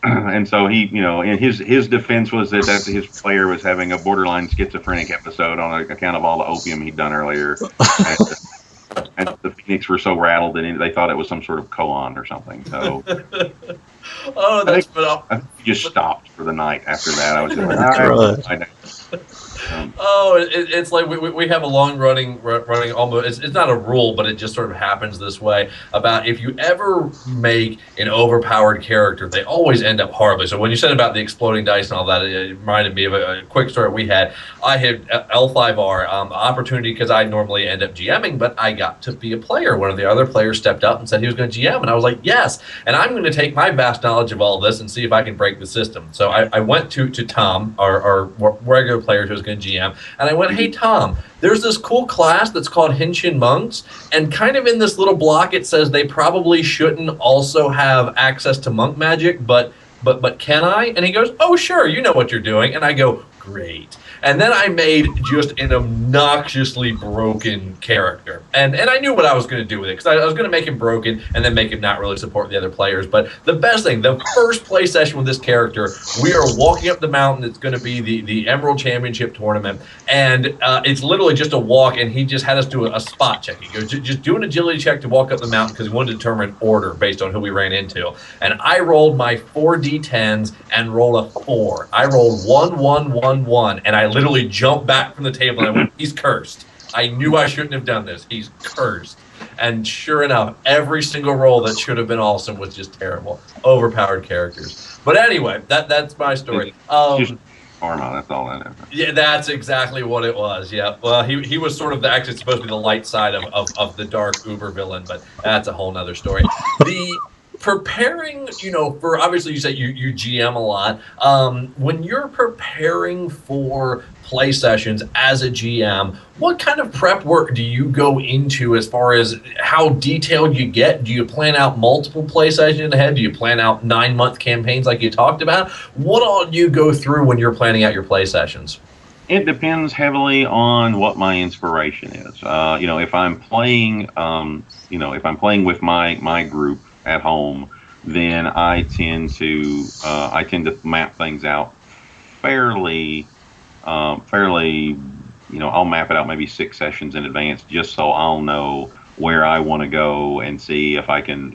And so he, in his defense was that his player was having a borderline schizophrenic episode on account of all the opium he'd done earlier. And the Phoenix were so rattled that they thought it was some sort of koan or something. So That's I think we just stopped for the night after that. I was just like, all right. It's like we have a long running almost, it's not a rule, but it just sort of happens this way, about if you ever make an overpowered character, they always end up horribly. So when you said about the exploding dice and all that, it reminded me of a quick story we had. I had L5R opportunity, because I normally end up GMing, but I got to be a player. One of the other players stepped up and said he was going to GM, and I was like, yes, and I'm going to take my vast knowledge of all this and see if I can break the system. So I went to Tom, our regular player who was going to GM, and I went, hey Tom, there's this cool class that's called Henshin Monks, and kind of in this little block it says they probably shouldn't also have access to monk magic, but can I? And he goes, oh sure, you know what you're doing. And I go, great. And then I made just an obnoxiously broken character. And I knew what I was going to do with it, because I was going to make him broken and then make him not really support the other players. But the best thing, the first play session with this character, we are walking up the mountain. It's going to be the Emerald Championship tournament. And it's literally just a walk, and he just had us do a spot check. He goes, just do an agility check to walk up the mountain, because he wanted to determine order based on who we ran into. And I rolled my 4d10s and rolled a 4. I rolled 1, 1, 1, 1, and I literally jumped back from the table and I went, he's cursed. I knew I shouldn't have done this. He's cursed. And sure enough, every single roll that should have been awesome was just terrible. Overpowered characters. But anyway, that's my story. Just karma, that's all that is. Yeah, that's exactly what it was. Yeah. Well, he was sort of actually supposed to be the light side of the dark uber villain, but that's a whole nother story. The preparing, for, obviously you said you GM a lot. When you're preparing for play sessions as a GM, what kind of prep work do you go into as far as how detailed you get? Do you plan out multiple play sessions ahead? Do you plan out 9-month campaigns like you talked about? What all do you go through when you're planning out your play sessions? It depends heavily on what my inspiration is. If I'm playing, if I'm playing with my group at home, then I tend to map things out fairly. I'll map it out maybe 6 sessions in advance, just so I'll know where I want to go and see if I can,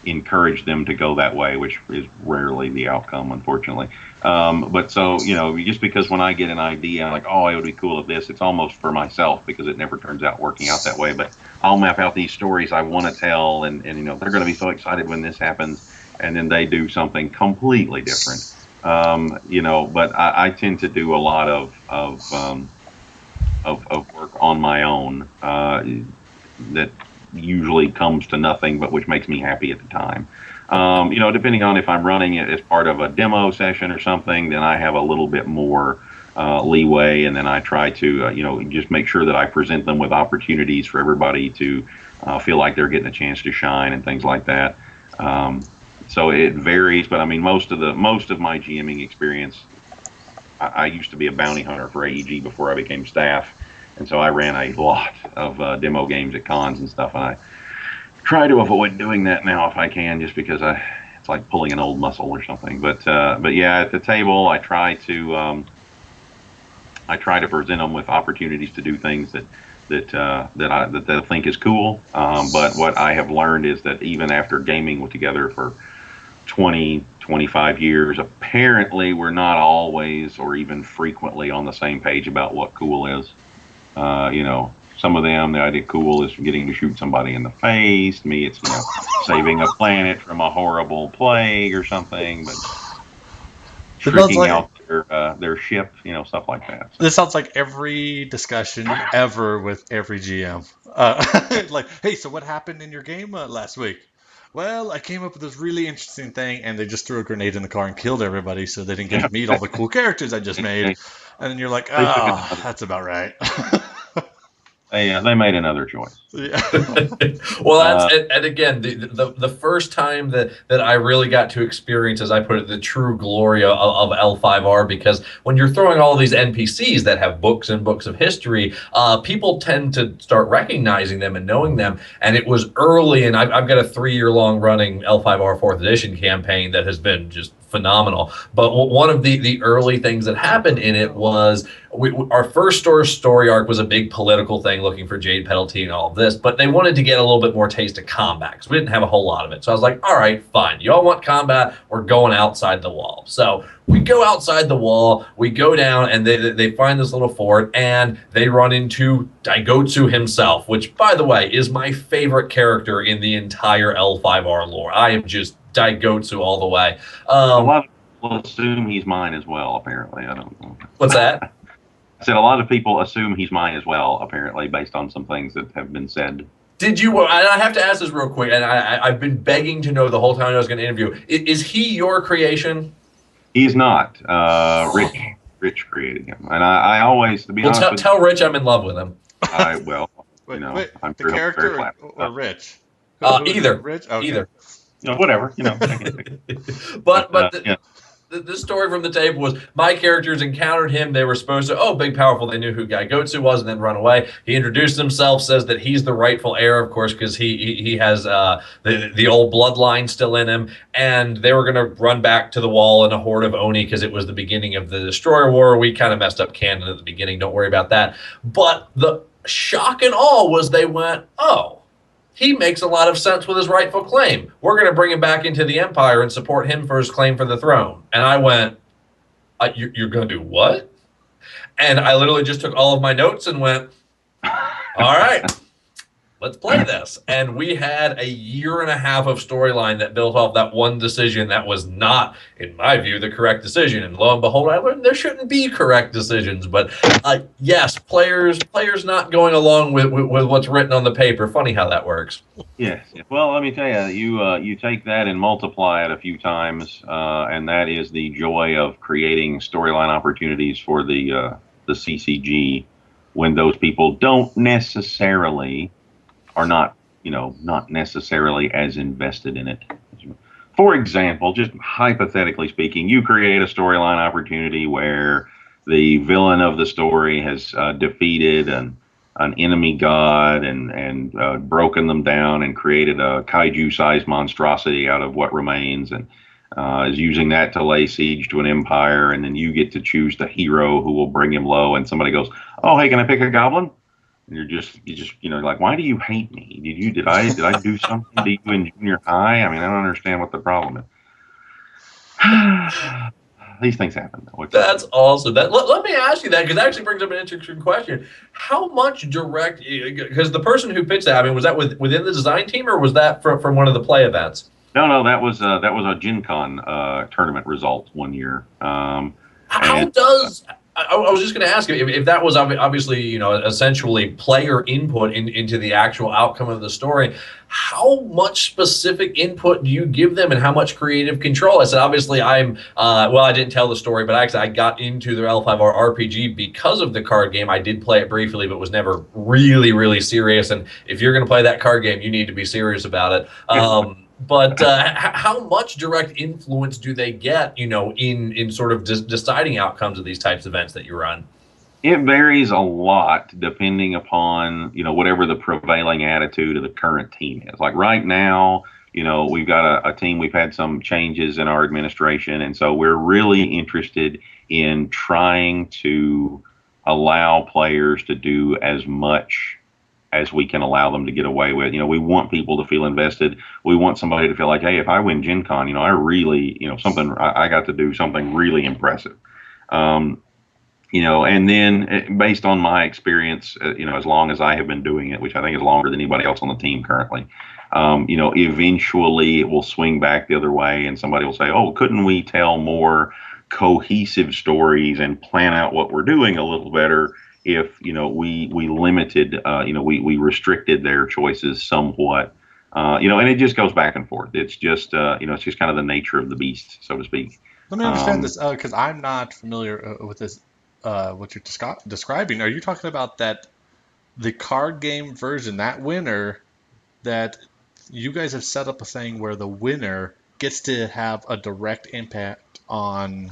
encourage them to go that way, which is rarely the outcome, unfortunately. But so, just because when I get an idea, I'm like, oh, it would be cool if this, it's almost for myself because it never turns out working out that way. But I'll map out these stories I want to tell, and they're going to be so excited when this happens, and then they do something completely different. But I tend to do a lot of work on my own that usually comes to nothing, but which makes me happy at the time. Depending on if I'm running it as part of a demo session or something, then I have a little bit more leeway, and then I try to, just make sure that I present them with opportunities for everybody to feel like they're getting a chance to shine and things like that. So it varies, but I mean, most of my GMing experience, I used to be a bounty hunter for AEG before I became staff. And so I ran a lot of demo games at cons and stuff, and I try to avoid doing that now if I can, just because it's like pulling an old muscle or something. But yeah, at the table, I try to present them with opportunities to do things that I think is cool. But what I have learned is that even after gaming together for 20, 25 years, apparently we're not always or even frequently on the same page about what cool is. Some of them, the idea cool is getting to shoot somebody in the face. Me, it's saving a planet from a horrible plague or something, but tricking out their ship, stuff like that. So. This sounds like every discussion ever with every GM. Like, hey, so what happened in your game last week? Well, I came up with this really interesting thing, and they just threw a grenade in the car and killed everybody, so they didn't get to meet all the cool characters I just made. And then you're like, oh, that's about right. They made another choice. Yeah. Well, and again, the first time that I really got to experience, as I put it, the true glory of L5R, because when you're throwing all these NPCs that have books and books of history, people tend to start recognizing them and knowing them. And it was early, and I've got a 3-year-long running L5R 4th edition campaign that has been just phenomenal. But one of the early things that happened in it was our first story arc was a big political thing, looking for Jade Penalty and all of this, but they wanted to get a little bit more taste of combat because we didn't have a whole lot of it. So I was like, all right, fine. Y'all want combat? We're going outside the wall. So we go outside the wall, we go down, and they find this little fort, and they run into Daigotsu himself, which, by the way, is my favorite character in the entire L5R lore. I am just Daigotsu all the way. A lot of people assume he's mine as well, apparently. I don't know. What's that? I said a lot of people assume he's mine as well, apparently, based on some things that have been said. Did you, and I have to ask this real quick, and I've been begging to know the whole time I was going to interview, is he your creation? He's not. Rich created him. And I always, to be honest with you, tell Rich I'm in love with him. I'm the character or Rich? Either. Rich? Okay. Either. Whatever. But the story from the table was my characters encountered him. They were supposed to, big, powerful. They knew who Daigotsu was and then run away. He introduced himself, says that he's the rightful heir, of course, because he has the old bloodline still in him. And they were going to run back to the wall in a horde of Oni because it was the beginning of the Destroyer War. We kind of messed up canon at the beginning. Don't worry about that. But the shock and awe was they went, he makes a lot of sense with his rightful claim. We're going to bring him back into the Empire and support him for his claim for the throne. And I went, you're going to do what? And I literally just took all of my notes and went, all right, let's play this. And we had a 1.5 years of storyline that built off that one decision that was not, in my view, the correct decision. And lo and behold, I learned there shouldn't be correct decisions. But yes, players not going along with what's written on the paper. Funny how that works. Yes. Well, let me tell you, you take that and multiply it a few times, and that is the joy of creating storyline opportunities for the CCG when those people don't necessarily are not necessarily as invested in it. For example, just hypothetically speaking, you create a storyline opportunity where the villain of the story has defeated an enemy god and broken them down and created a kaiju-sized monstrosity out of what remains, and is using that to lay siege to an empire, and then you get to choose the hero who will bring him low, and somebody goes, oh, hey, can I pick a goblin? And you just like, why do you hate me? Did I do something to you in junior high? I mean, I don't understand what the problem is. These things happen. That's awesome. Let me ask you that, because that actually brings up an interesting question. How much direct? Because the person who pitched that, I mean, was that within the design team, or was that from one of the play events? No, that was a Gen Con tournament result one year. How And does I was just going to ask you if that was obviously, essentially player input into the actual outcome of the story. How much specific input do you give them, and how much creative control? I said, obviously, I didn't tell the story, but actually I got into the L5R RPG because of the card game. I did play it briefly, but was never really, really serious. And if you're going to play that card game, you need to be serious about it. But how much direct influence do they get, in sort of deciding outcomes of these types of events that you run? it varies a lot depending upon, whatever the prevailing attitude of the current team is. Like right now, we've got a team, we've had some changes in our administration, and so we're really interested in trying to allow players to do as much as we can allow them to get away with. We want people to feel invested. We want somebody to feel like, hey, if I win Gen Con, I really, I got to do something really impressive. And then based on my experience, as long as I have been doing it, which I think is longer than anybody else on the team currently, eventually it will swing back the other way, and somebody will say, oh, couldn't we tell more cohesive stories and plan out what we're doing a little better if, we limited, we restricted their choices somewhat, and it just goes back and forth. It's just, it's just kind of the nature of the beast, so to speak. Let me understand this, because I'm not familiar with this. What you're describing, are you talking about that the card game version, that winner, that you guys have set up a thing where the winner gets to have a direct impact on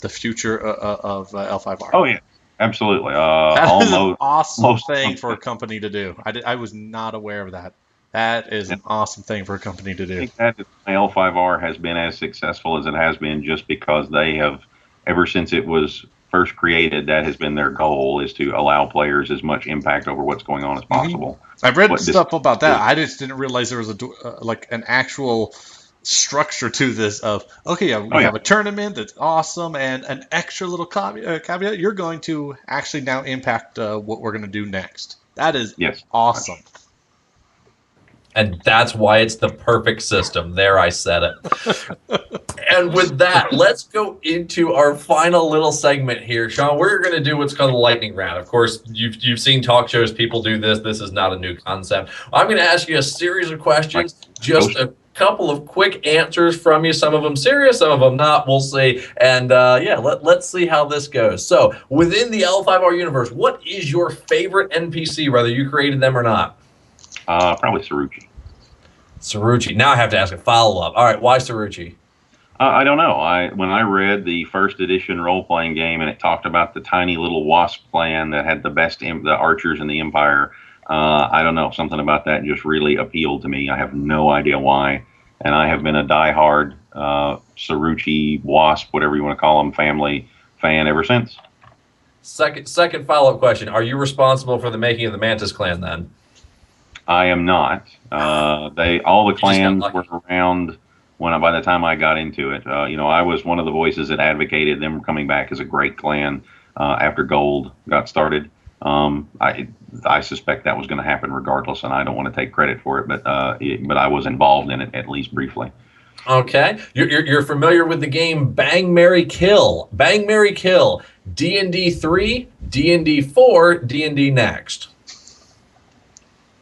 the future of L5R? Oh yeah, absolutely. That is an awesome almost thing for a company to do. I was not aware of that. That is an awesome thing for a company to do. I think that L5R has been as successful as it has been just because they have, ever since it was first created, that has been their goal, is to allow players as much impact over what's going on as possible. I've read stuff about that. I just didn't realize there was like an actual structure to this of, okay, we have a tournament that's awesome, and an extra little caveat, you're going to actually now impact what we're going to do next. That is awesome. And that's why it's the perfect system. There, I said it. And with that, let's go into our final little segment here. Shawn, we're going to do what's called a lightning round. Of course, you've seen talk shows, people do this. This is not a new concept. I'm going to ask you a series of questions, just a couple of quick answers from you. Some of them serious, some of them not. We'll see. And let's see how this goes. So within the L5R universe, what is your favorite NPC, whether you created them or not? Probably Saruchi. Saruchi. Now I have to ask a follow-up. All right, why Saruchi? I don't know. When I read the first edition role-playing game and it talked about the tiny little wasp clan that had the best the archers in the Empire, I don't know. Something about that just really appealed to me. I have no idea why. And I have been a diehard Saruchi, wasp, whatever you want to call them, family fan ever since. Second follow-up question. Are you responsible for the making of the Mantis clan then? I am not. All the clans were around by the time I got into it. I was one of the voices that advocated them coming back as a great clan after Gold got started. I suspect that was going to happen regardless, and I don't want to take credit for it, but I was involved in it, at least briefly. Okay, you're familiar with the game Bang, Marry, Kill. Bang, Marry, Kill. D&D 3, D&D 4, D&D Next.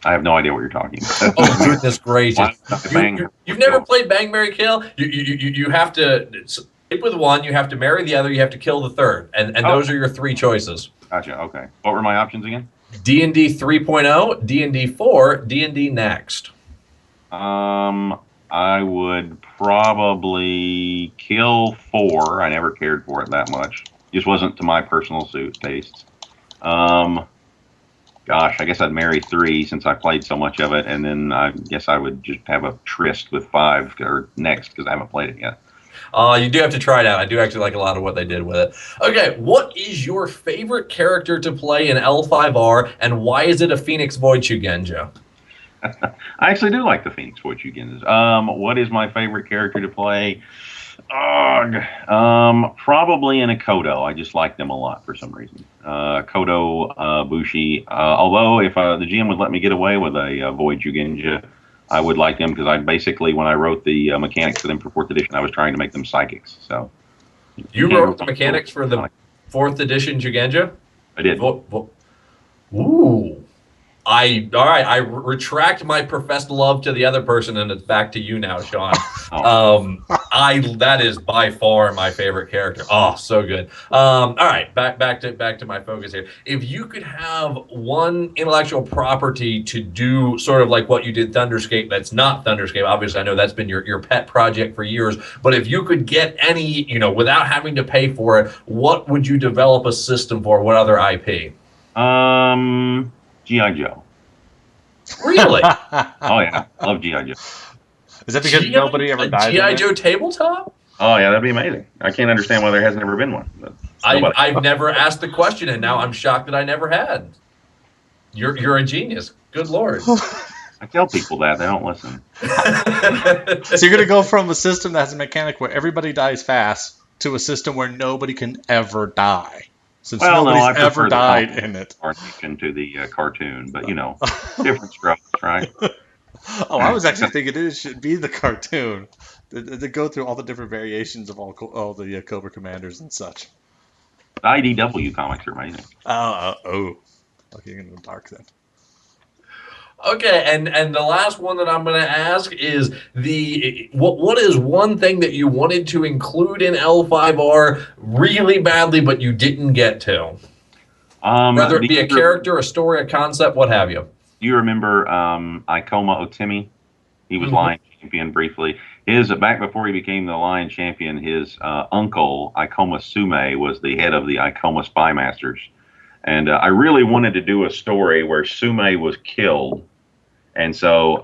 I have no idea what you're talking about. Oh, goodness gracious. You've never played Bang, Marry, Kill? You have to stick with one, you have to marry the other, you have to kill the third. And those are your three choices. Gotcha, okay. What were my options again? D&D 3.0, D&D 4, D&D Next. I would probably kill 4. I never cared for it that much. Just wasn't to my personal tastes. Gosh, I guess I'd marry 3 since I played so much of it, and then I guess I would just have a tryst with 5 or Next because I haven't played it yet. You do have to try it out. I do actually like a lot of what they did with it. Okay, what is your favorite character to play in L5R, and why is it a Phoenix Void Shugenja? I actually do like the Phoenix Void Shugenjas. What is my favorite character to play? Probably in a Kodo. I just like them a lot for some reason. Kodo, Bushi. Although if the GM would let me get away with a Void Shugenja, I would like them because I basically, when I wrote the mechanics for them for 4th edition, I was trying to make them psychics. So you wrote the mechanics for the 4th edition Shugenja? I did. Ooh. All right. I retract my professed love to the other person, and it's back to you now, Shawn. That is by far my favorite character. Oh, so good. All right, back to my focus here. If you could have one intellectual property to do sort of like what you did Thunderscape, that's not Thunderscape. Obviously, I know that's been your pet project for years. But if you could get any, without having to pay for it, what would you develop a system for? What other IP? G.I. Joe. Really? Oh yeah, love G.I. Joe. Is that because nobody ever died? G.I. Joe tabletop? Oh yeah, that'd be amazing. I can't understand why there hasn't ever been one. I've never asked the question, and now I'm shocked that I never had. You're a genius. Good Lord. I tell people that they don't listen. So you're gonna go from a system that has a mechanic where everybody dies fast to a system where nobody can ever die. Since nobody's ever died in it. To the cartoon, but different strokes, right? Oh, I was actually thinking it should be the cartoon. They go through all the different variations of all the Cobra Commanders and such. The IDW comics are amazing. Okay, in the dark then. Okay, and the last one that I'm going to ask is what is one thing that you wanted to include in L5R really badly, but you didn't get to? Whether it be a character, a story, a concept, what have you. You remember Ikoma Otemi? He was Lion Champion briefly. Back before he became the Lion Champion, his uncle, Ikoma Sume, was the head of the Ikoma Spy Masters. And I really wanted to do a story where Sume was killed. And so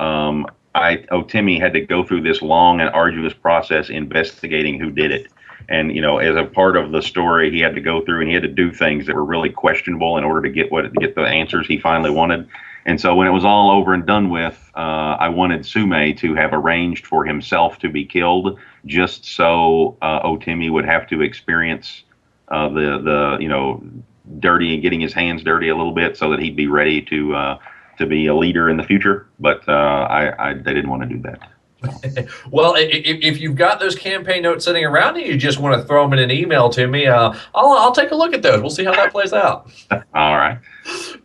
Otemi had to go through this long and arduous process investigating who did it. And, as a part of the story, he had to go through and he had to do things that were really questionable in order to get the answers he finally wanted. And so when it was all over and done with, I wanted Sume to have arranged for himself to be killed just so Otemi would have to experience the dirty and getting his hands dirty a little bit so that he'd be ready to be a leader in the future, but they didn't want to do that. So. Well, if you've got those campaign notes sitting around and you just want to throw them in an email to me, I'll take a look at those. We'll see how that plays out. All right.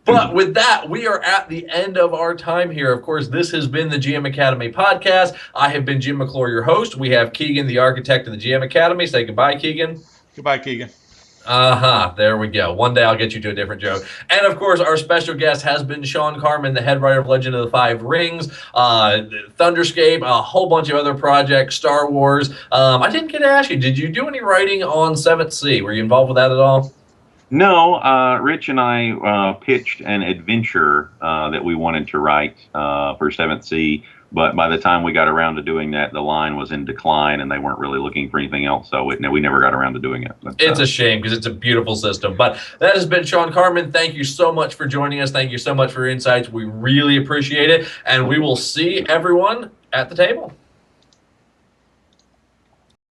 But with that, we are at the end of our time here. Of course, this has been the GM Academy podcast. I have been Jim McClure, your host. We have Keaggan, the architect of the GM Academy. Say goodbye, Keaggan. Goodbye, Keaggan. There we go. One day I'll get you to a different joke. And of course, our special guest has been Shawn Carmen, the head writer of Legend of the Five Rings, Thunderscape, a whole bunch of other projects, Star Wars. I didn't get to ask you, did you do any writing on 7th Sea? Were you involved with that at all? No, Rich and I pitched an adventure that we wanted to write for 7th Sea. But by the time we got around to doing that, the line was in decline, and they weren't really looking for anything else. So we never got around to doing it. But, it's a shame because it's a beautiful system. But that has been Shawn Carmen. Thank you so much for joining us. Thank you so much for your insights. We really appreciate it. And we will see everyone at the table.